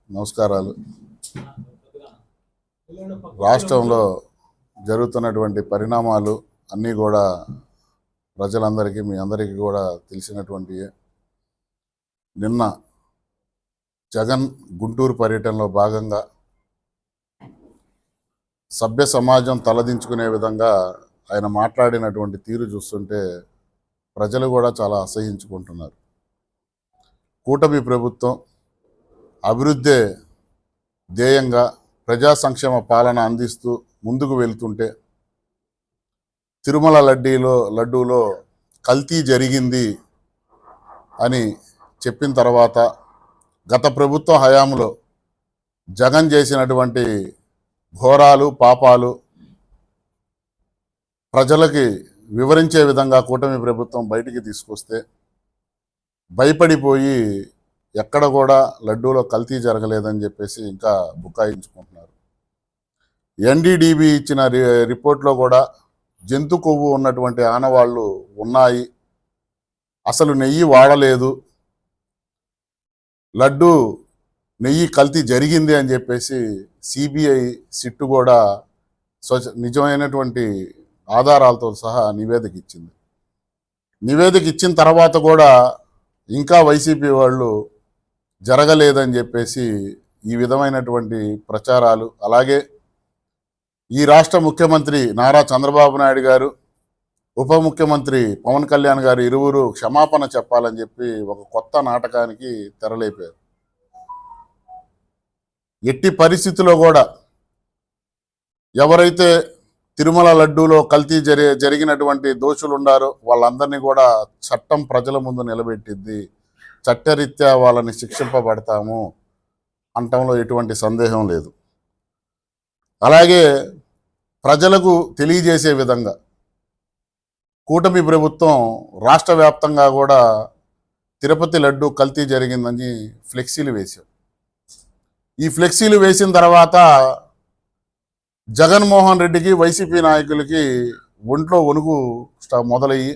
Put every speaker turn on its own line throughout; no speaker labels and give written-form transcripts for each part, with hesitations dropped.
నమస్కారాలు. రాష్ట్రంలో జరుగుతున్నటువంటి పరిణామాలు అన్నీ కూడా ప్రజలందరికీ మీ అందరికీ కూడా తెలిసినటువంటివే. నిన్న జగన్ గుంటూరు పర్యటనలో భాగంగా సభ్య సమాజం తలదించుకునే విధంగా ఆయన మాట్లాడినటువంటి తీరు చూస్తుంటే ప్రజలు కూడా చాలా అసహించుకుంటున్నారు. కూటమి ప్రభుత్వం అభివృద్ధి ధ్యేయంగా ప్రజా సంక్షేమ పాలన అందిస్తూ ముందుకు వెళ్తుంటే తిరుమల లడ్డూలో కల్తీ జరిగింది అని చెప్పిన తర్వాత గత ప్రభుత్వ హయాంలో జగన్ చేసినటువంటి ఘోరాలు పాపాలు ప్రజలకి వివరించే విధంగా కూటమి ప్రభుత్వం బయటికి తీసుకొస్తే భయపడిపోయి ఎక్కడ కూడా లడ్డూలో కల్తీ జరగలేదని చెప్పేసి ఇంకా బుకాయించుకుంటున్నారు. ఎన్డీడీబీ ఇచ్చిన రిపోర్ట్లో కూడా జంతు కొవ్వు ఉన్నటువంటి ఆనవాళ్ళు ఉన్నాయి, అసలు నెయ్యి వాడలేదు, లడ్డు నెయ్యి కల్తీ జరిగింది అని చెప్పేసి సిబిఐ సిట్టు కూడా నిజమైనటువంటి ఆధారాలతో సహా నివేదిక ఇచ్చింది. నివేదిక ఇచ్చిన తర్వాత కూడా ఇంకా వైసీపీ వాళ్ళు జరగలేదని చెప్పేసి ఈ విధమైనటువంటి ప్రచారాలు, అలాగే ఈ రాష్ట్ర ముఖ్యమంత్రి నారా చంద్రబాబు నాయుడు గారు, ఉప ముఖ్యమంత్రి పవన్ కళ్యాణ్ గారు ఇరువురు క్షమాపణ చెప్పాలని చెప్పి ఒక కొత్త నాటకానికి తెరలేపారు. ఎట్టి పరిస్థితుల్లో కూడా ఎవరైతే తిరుమల లడ్డూలో కల్తీ జరిగినటువంటి దోషులు ఉన్నారో వాళ్ళందరినీ కూడా చట్టం ప్రజల ముందు నిలబెట్టిద్ది, చట్టరీత్యా వాళ్ళని శిక్షింపబడతాము అనటంలో ఎటువంటి సందేహం లేదు. అలాగే ప్రజలకు తెలియజేసే విధంగా కూటమి ప్రభుత్వం రాష్ట్ర వ్యాప్తంగా కూడా తిరుపతి లడ్డు కల్తీ జరిగిందని ఫ్లెక్సీలు వేశాం. ఈ ఫ్లెక్సీలు వేసిన తర్వాత జగన్మోహన్ రెడ్డికి వైసీపీ నాయకులకి ఒంట్లో వణుకు మొదలయ్యి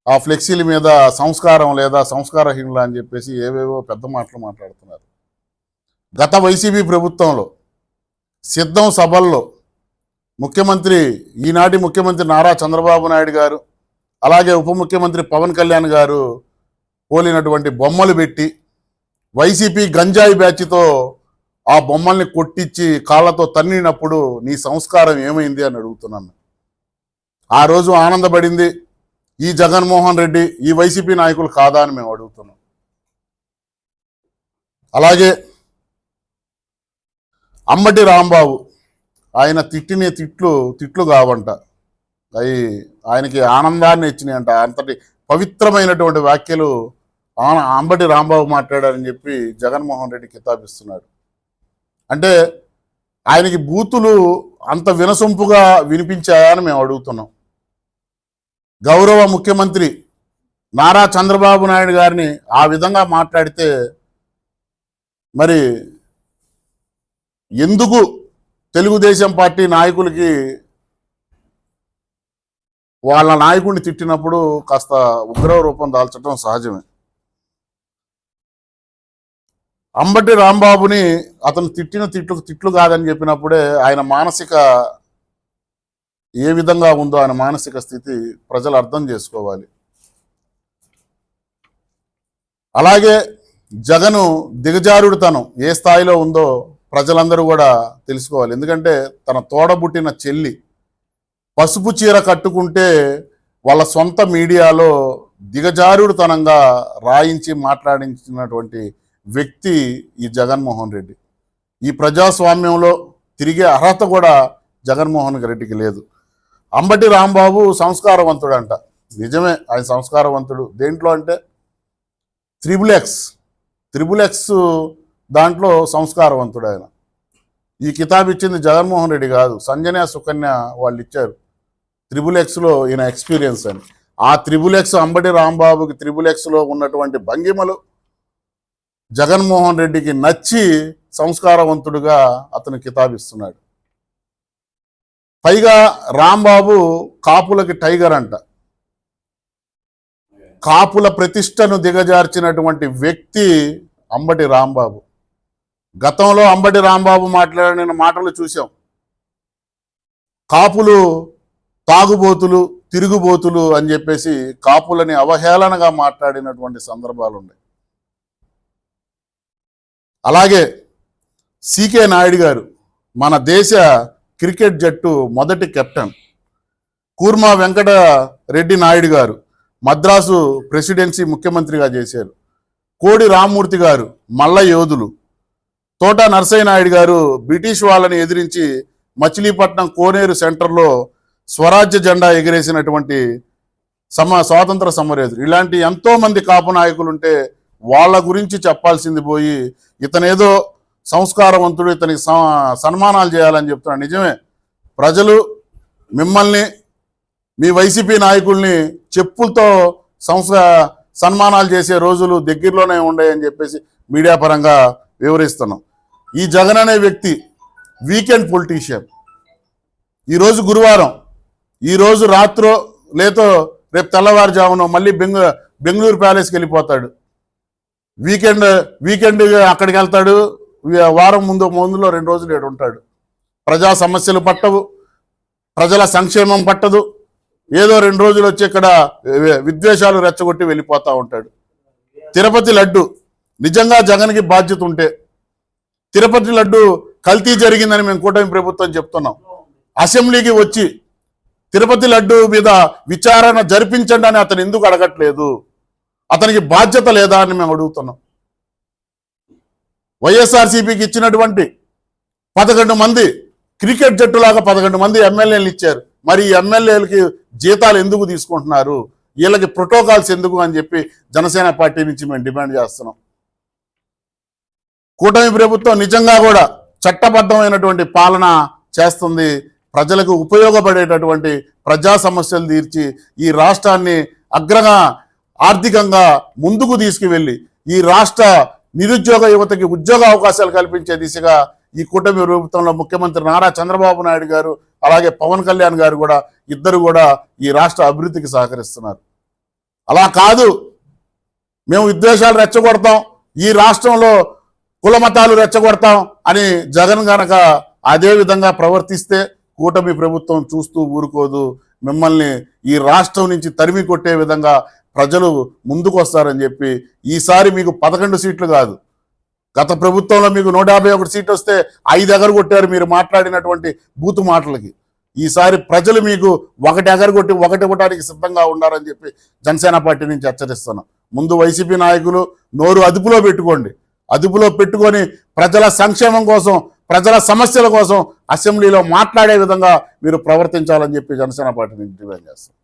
ఆ ఫ్లెక్సీల మీద సంస్కారం లేదా సంస్కారహీనులు అని చెప్పేసి ఏవేవో పెద్ద మాటలు మాట్లాడుతున్నారు. గత వైసీపీ ప్రభుత్వంలో సిద్ధం సభల్లో ఈనాటి ముఖ్యమంత్రి నారా చంద్రబాబు నాయుడు గారు, అలాగే ఉప ముఖ్యమంత్రి పవన్ కళ్యాణ్ గారు పోలినటువంటి బొమ్మలు పెట్టి వైసీపీ గంజాయి బ్యాచ్తో ఆ బొమ్మల్ని కొట్టించి కాళ్ళతో తన్నినప్పుడు నీ సంస్కారం ఏమైంది అని అడుగుతున్నాను. ఆ రోజు ఆనందపడింది ఈ జగన్మోహన్ రెడ్డి, ఈ వైసీపీ నాయకులు కాదా అని మేము అడుగుతున్నాం. అలాగే అంబటి రాంబాబు ఆయన తిట్టిన తిట్లు కావంట, అవి ఆయనకి ఆనందాన్ని ఇచ్చినాయంట. అంతటి పవిత్రమైనటువంటి వ్యాఖ్యలు అంబటి రాంబాబు మాట్లాడారని చెప్పి జగన్మోహన్ రెడ్డి కితాబిస్తున్నాడు. అంటే ఆయనకి బూతులు అంత వినసొంపుగా వినిపించాయని మేము అడుగుతున్నాం. గౌరవ ముఖ్యమంత్రి నారా చంద్రబాబు నాయుడు గారిని ఆ విధంగా మాట్లాడితే మరి ఎందుకు తెలుగుదేశం పార్టీ నాయకులకి వాళ్ళ నాయకుడిని తిట్టినప్పుడు కాస్త ఉగ్ర రూపం దాల్చడం సహజమే. అంబటి రాంబాబుని అతను తిట్టిన తిట్లు కాదని చెప్పినప్పుడే ఆయన మానసిక ఏ విధంగా ఉందో ఆయన మానసిక స్థితి ప్రజలు అర్థం చేసుకోవాలి. అలాగే జగను దిగజారుడుతనం ఏ స్థాయిలో ఉందో ప్రజలందరూ కూడా తెలుసుకోవాలి. ఎందుకంటే తన తోడబుట్టిన చెల్లి పసుపు చీర కట్టుకుంటే వాళ్ళ సొంత మీడియాలో దిగజారుడుతనంగా రాయించి మాట్లాడించినటువంటి వ్యక్తి ఈ జగన్మోహన్ రెడ్డి. ఈ ప్రజాస్వామ్యంలో తిరిగే అర్హత కూడా జగన్మోహన్ రెడ్డికి లేదు. అంబటి రాంబాబు సంస్కారవంతుడు అంట, నిజమే ఆయన సంస్కారవంతుడు. దేంట్లో అంటే త్రిబుల్ ఎక్స్ దాంట్లో సంస్కారవంతుడు ఆయన. ఈ కితాబ్ ఇచ్చింది జగన్మోహన్ రెడ్డి కాదు, సంజన సుకన్య వాళ్ళు ఇచ్చారు. త్రిబుల్ ఎక్స్లో ఈయన ఎక్స్పీరియన్స్ అని. ఆ త్రిబుల్ ఎక్స్ అంబటి రాంబాబుకి త్రిబుల్ ఎక్స్లో ఉన్నటువంటి భంగిమలు జగన్మోహన్ రెడ్డికి నచ్చి సంస్కారవంతుడుగా అతను కితాబిస్తున్నాడు. పైగా రాంబాబు కాపులకి టైగర్ అంట. కాపుల ప్రతిష్టను దిగజార్చినటువంటి వ్యక్తి అంబటి రాంబాబు. గతంలో అంబటి రాంబాబు మాట్లాడిన మాటలు చూసాం. కాపులు తాగుబోతులు, తిరుగుబోతులు అని చెప్పేసి కాపులని అవహేళనగా మాట్లాడినటువంటి సందర్భాలు ఉన్నాయి. అలాగే సికే నాయుడు గారు, మన దేశ క్రికెట్ జట్టు మొదటి కెప్టెన్. కూర్మా వెంకట రెడ్డి నాయుడు గారు మద్రాసు ప్రెసిడెన్సీ ముఖ్యమంత్రిగా చేశారు. కోడి రామ్మూర్తి గారు మల్ల యోధులు. తోట నరసయ్య నాయుడు గారు బ్రిటిష్ వాళ్ళని ఎదిరించి మచిలీపట్నం కోనేరు సెంటర్లో స్వరాజ్య జెండా ఎగిరేసినటువంటి స్వాతంత్ర సమరయోధులు. ఇలాంటి ఎంతో మంది కాపు నాయకులు ఉంటే వాళ్ళ గురించి చెప్పాల్సింది పోయి ఇతనేదో సంస్కారవంతుడు, ఇతనికి సన్మానాలు చేయాలని చెప్తున్నాడు. నిజమే, ప్రజలు మిమ్మల్ని, మీ వైసీపీ నాయకుల్ని చెప్పులతో సన్మానాలు చేసే రోజులు దగ్గరలోనే ఉన్నాయని చెప్పేసి మీడియా పరంగా వివరిస్తున్నాం. ఈ జగన్ అనే వ్యక్తి వీకెండ్ పొలిటీషియన్. ఈరోజు గురువారం, ఈరోజు రాత్రో లేతో రేపు తెల్లవారుజామునో మళ్ళీ బెంగళూరు ప్యాలెస్కి వెళ్ళిపోతాడు. వీకెండ్ అక్కడికి వెళ్తాడు. వారం ముందులో 2 రోజులు ఏడు ఉంటాడు. ప్రజా సమస్యలు పట్టవు, ప్రజల సంక్షేమం పట్టదు. ఏదో 2 రోజులు వచ్చి ఇక్కడ విద్వేషాలు రెచ్చగొట్టి వెళ్ళిపోతూ ఉంటాడు. తిరుపతి లడ్డు నిజంగా జగన్కి బాధ్యత ఉంటే, తిరుపతి లడ్డు కల్తీ జరిగిందని మేము కూటమి ప్రభుత్వం చెప్తున్నాం. అసెంబ్లీకి వచ్చి తిరుపతి లడ్డు మీద విచారణ జరిపించండి అని అతను ఎందుకు అడగట్లేదు? అతనికి బాధ్యత లేదా అని మేము అడుగుతున్నాం. వైఎస్ఆర్సీపీకి ఇచ్చినటువంటి 11 మంది క్రికెట్ జట్టులాగా 11 మంది ఎమ్మెల్యేలు ఇచ్చారు. మరి ఈ ఎమ్మెల్యేలకి జీతాలు ఎందుకు తీసుకుంటున్నారు? వీళ్ళకి ప్రోటోకాల్స్ ఎందుకు అని చెప్పి జనసేన పార్టీ నుంచి మేము డిమాండ్ చేస్తున్నాం. కూటమి ప్రభుత్వం నిజంగా కూడా చట్టబద్ధమైనటువంటి పాలన చేస్తుంది. ప్రజలకు ఉపయోగపడేటటువంటి ప్రజా సమస్యలు తీర్చి ఈ రాష్ట్రాన్ని అగ్రంగా ఆర్థికంగా ముందుకు తీసుకువెళ్ళి ఈ రాష్ట్ర నిరుద్యోగ యువతకి ఉద్యోగ అవకాశాలు కల్పించే దిశగా ఈ కూటమి ప్రభుత్వంలో ముఖ్యమంత్రి నారా చంద్రబాబు నాయుడు గారు అలాగే పవన్ కళ్యాణ్ గారు కూడా ఇద్దరు కూడా ఈ రాష్ట్ర అభివృద్ధికి సహకరిస్తున్నారు. అలా కాదు, మేము విద్వేషాలు రెచ్చగొడతాం, ఈ రాష్ట్రంలో కుల మతాలు రెచ్చగొడతాం అని జగన్ గనక అదే విధంగా ప్రవర్తిస్తే కూటమి ప్రభుత్వం చూస్తూ ఊరుకోదు. మిమ్మల్ని ఈ రాష్ట్రం నుంచి తరిమి కొట్టే విధంగా ప్రజలు ముందుకు వస్తారని చెప్పి, ఈసారి మీకు 11 సీట్లు కాదు, గత ప్రభుత్వంలో మీకు 151 సీట్లు వస్తే 5 ఎగరగొట్టారు మీరు మాట్లాడినటువంటి బూతు మాటలకి. ఈసారి ప్రజలు మీకు 1 ఎగరగొట్టి 1 ఇవ్వడానికి సిద్ధంగా ఉన్నారని చెప్పి జనసేన పార్టీ నుంచి హెచ్చరిస్తున్నాం. ముందు వైసీపీ నాయకులు నోరు అదుపులో పెట్టుకోండి. అదుపులో పెట్టుకొని ప్రజల సంక్షేమం కోసం, ప్రజల సమస్యల కోసం అసెంబ్లీలో మాట్లాడే విధంగా మీరు ప్రవర్తించాలని చెప్పి జనసేన పార్టీ నుంచి డిమాండ్ చేస్తాం.